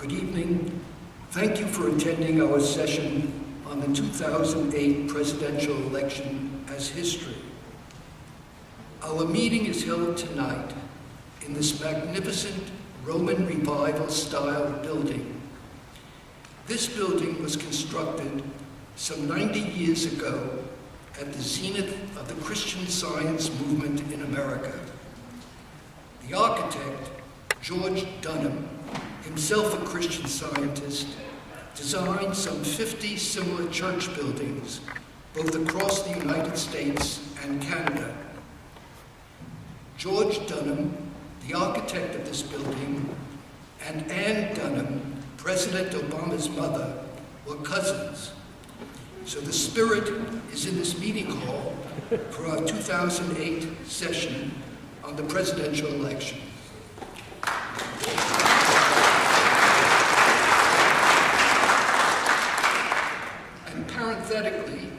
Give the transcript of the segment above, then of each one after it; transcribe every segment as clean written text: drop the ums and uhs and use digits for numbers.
Good evening. Thank you for attending our session on the 2008 presidential election as history. Our meeting is held tonight in this magnificent Roman Revival-style building. This building was constructed some 90 years ago at the zenith of the Christian Science movement in America. The architect, George Dunham, himself a Christian Scientist, designed some 50 similar church buildings, both across the United States and Canada. George Dunham, the architect of this building, and Ann Dunham, President Obama's mother, were cousins. So the spirit is in this meeting hall for our 2008 session on the presidential election. And parenthetically,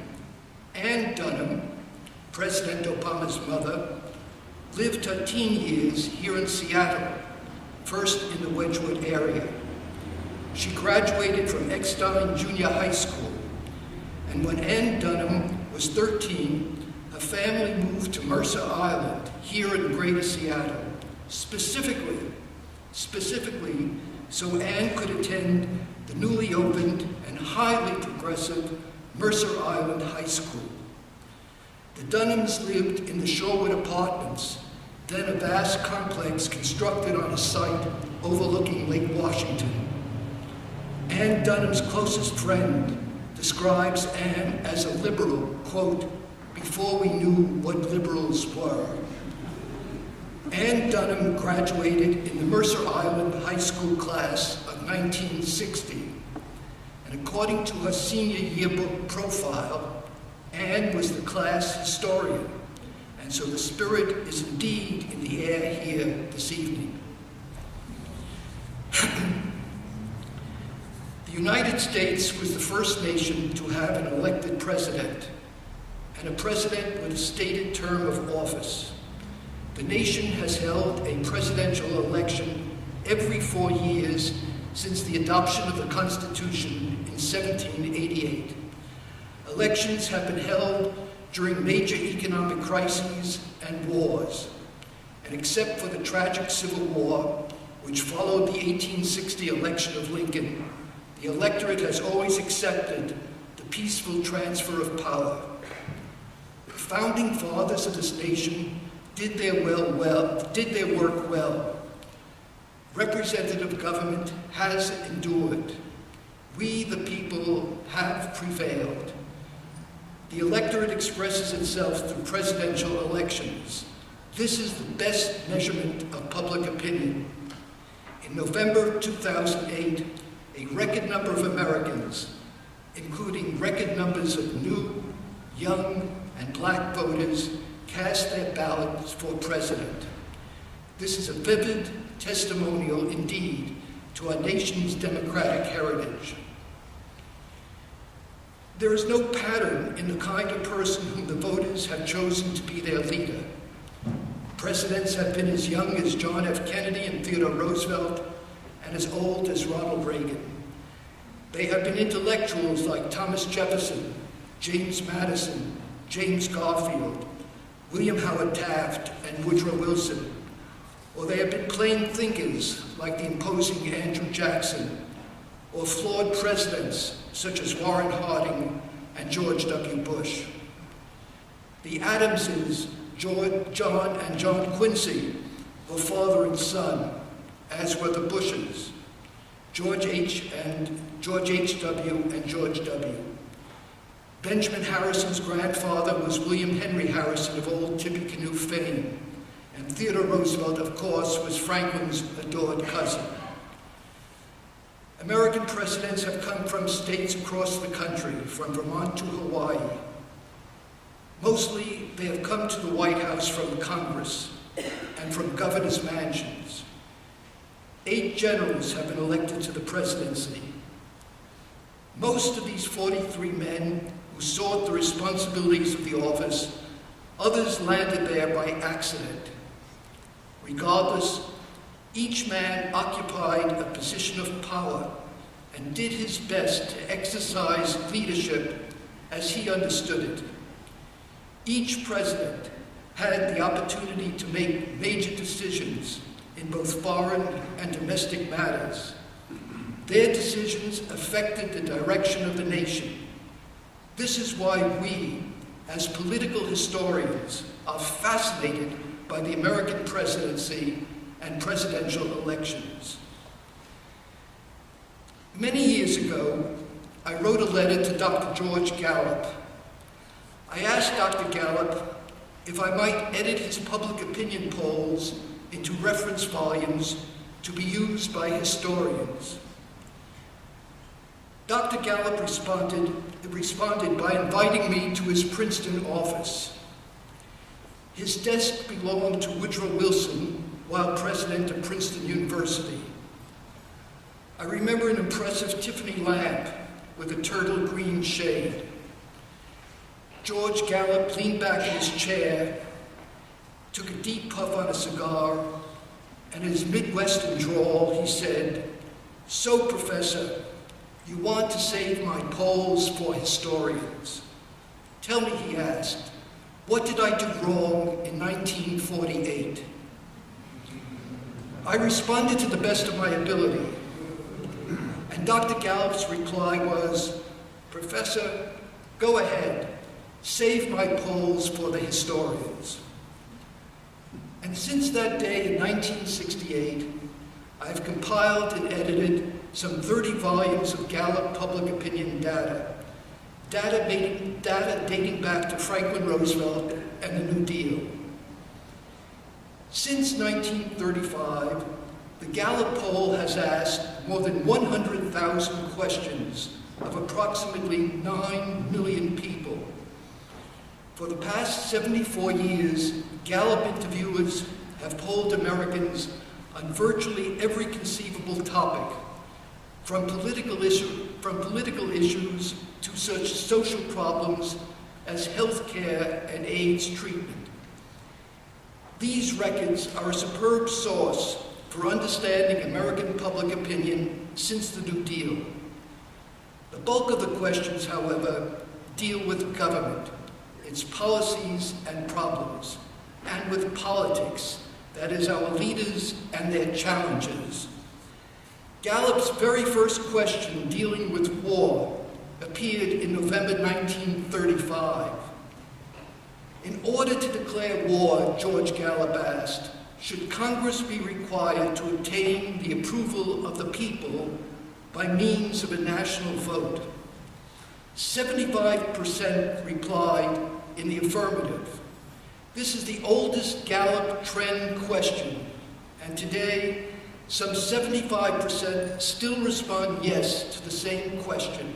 Ann Dunham, President Obama's mother, lived her teen years here in Seattle, first in the Wedgwood area. She graduated from Eckstein Junior High School, and when Ann Dunham was 13, her family moved to Mercer Island, here in Greater Seattle, specifically so Ann could attend the newly opened and highly progressive Mercer Island High School. The Dunhams lived in the Shorewood Apartments, then a vast complex constructed on a site overlooking Lake Washington. Ann Dunham's closest friend describes Ann as a liberal, quote, before we knew what liberals were. Ann Dunham graduated in the Mercer Island High School class of 1960, and according to her senior yearbook profile, Ann was the class historian, and so the spirit is indeed in the air here this evening. The United States was the first nation to have an elected president, and a president with a stated term of office. The nation has held a presidential election every 4 years since the adoption of the Constitution in 1788. Elections have been held during major economic crises and wars, and except for the tragic Civil War, which followed the 1860 election of Lincoln, the electorate has always accepted the peaceful transfer of power. The founding fathers of this nation did their work well. Representative government has endured. We, the people, have prevailed. The electorate expresses itself through presidential elections. This is the best measurement of public opinion. In November 2008, a record number of Americans, including record numbers of new, young, and black voters, cast their ballots for president. This is a vivid testimonial indeed to our nation's democratic heritage. There is no pattern in the kind of person whom the voters have chosen to be their leader. Presidents have been as young as John F. Kennedy and Theodore Roosevelt, and as old as Ronald Reagan. They have been intellectuals like Thomas Jefferson, James Madison, James Garfield, William Howard Taft, and Woodrow Wilson. Or they have been plain thinkers like the imposing Andrew Jackson, or flawed presidents such as Warren Harding and George W. Bush. The Adamses, John and John Quincy, were father and son, as were the Bushes, George H.W. and George W. Benjamin Harrison's grandfather was William Henry Harrison of old Tippecanoe fame, and Theodore Roosevelt, of course, was Franklin's adored cousin. American presidents have come from states across the country, from Vermont to Hawaii. Mostly, they have come to the White House from Congress and from governors' mansions. 8 generals have been elected to the presidency. Most of these 43 men who sought the responsibilities of the office, others landed there by accident. Regardless, Each man occupied a position of power and did his best to exercise leadership as he understood it. Each president had the opportunity to make major decisions in both foreign and domestic matters. Their decisions affected the direction of the nation. This is why we, as political historians, are fascinated by the American presidency and presidential elections. Many years ago, I wrote a letter to Dr. George Gallup. I asked Dr. Gallup if I might edit his public opinion polls into reference volumes to be used by historians. Dr. Gallup responded by inviting me to his Princeton office. His desk belonged to Woodrow Wilson while president of Princeton University. I remember an impressive Tiffany lamp with a turtle green shade. George Gallup leaned back in his chair, took a deep puff on a cigar, and in his Midwestern drawl, he said, "So, Professor, you want to save my polls for historians. Tell me," he asked, "what did I do wrong in 1948? I responded to the best of my ability, and Dr. Gallup's reply was, "Professor, go ahead, save my polls for the historians." And since that day in 1968, I've compiled and edited some 30 volumes of Gallup public opinion data dating back to Franklin Roosevelt and the New Deal. Since 1935, the Gallup poll has asked more than 100,000 questions of approximately 9 million people. For the past 74 years, Gallup interviewers have polled Americans on virtually every conceivable topic, from political issues to such social problems as health care and AIDS treatment. These records are a superb source for understanding American public opinion since the New Deal. The bulk of the questions, however, deal with government, its policies and problems, and with politics, that is, our leaders and their challenges. Gallup's very first question dealing with war appeared in November 1935. In order to declare war, George Gallup asked, should Congress be required to obtain the approval of the people by means of a national vote? 75% replied in the affirmative. This is the oldest Gallup trend question, and today, some 75% still respond yes to the same question.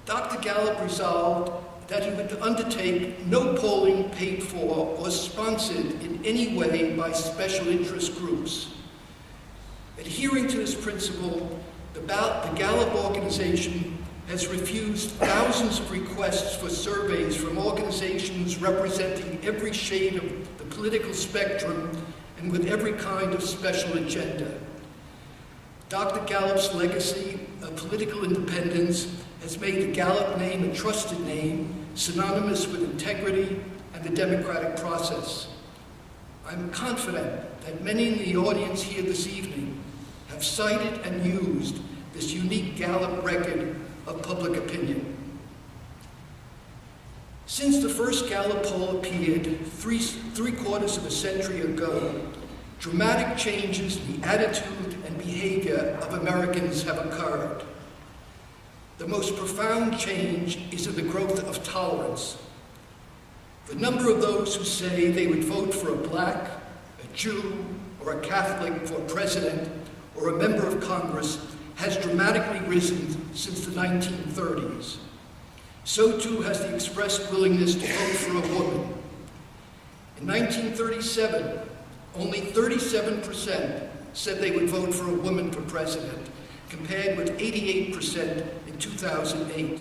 Dr. Gallup resolved that he would undertake no polling paid for or sponsored in any way by special interest groups. Adhering to this principle, the Gallup organization has refused thousands of requests for surveys from organizations representing every shade of the political spectrum and with every kind of special agenda. Dr. Gallup's legacy of political independence has made the Gallup name a trusted name, synonymous with integrity and the democratic process. I'm confident that many in the audience here this evening have cited and used this unique Gallup record of public opinion. Since the first Gallup poll appeared three-quarters of a century ago, dramatic changes in the attitude and behavior of Americans have occurred. The most profound change is in the growth of tolerance. The number of those who say they would vote for a black, a Jew, or a Catholic for president or a member of Congress has dramatically risen since the 1930s. So too has the expressed willingness to vote for a woman. In 1937, only 37% said they would vote for a woman for president, compared with 88% in 2008.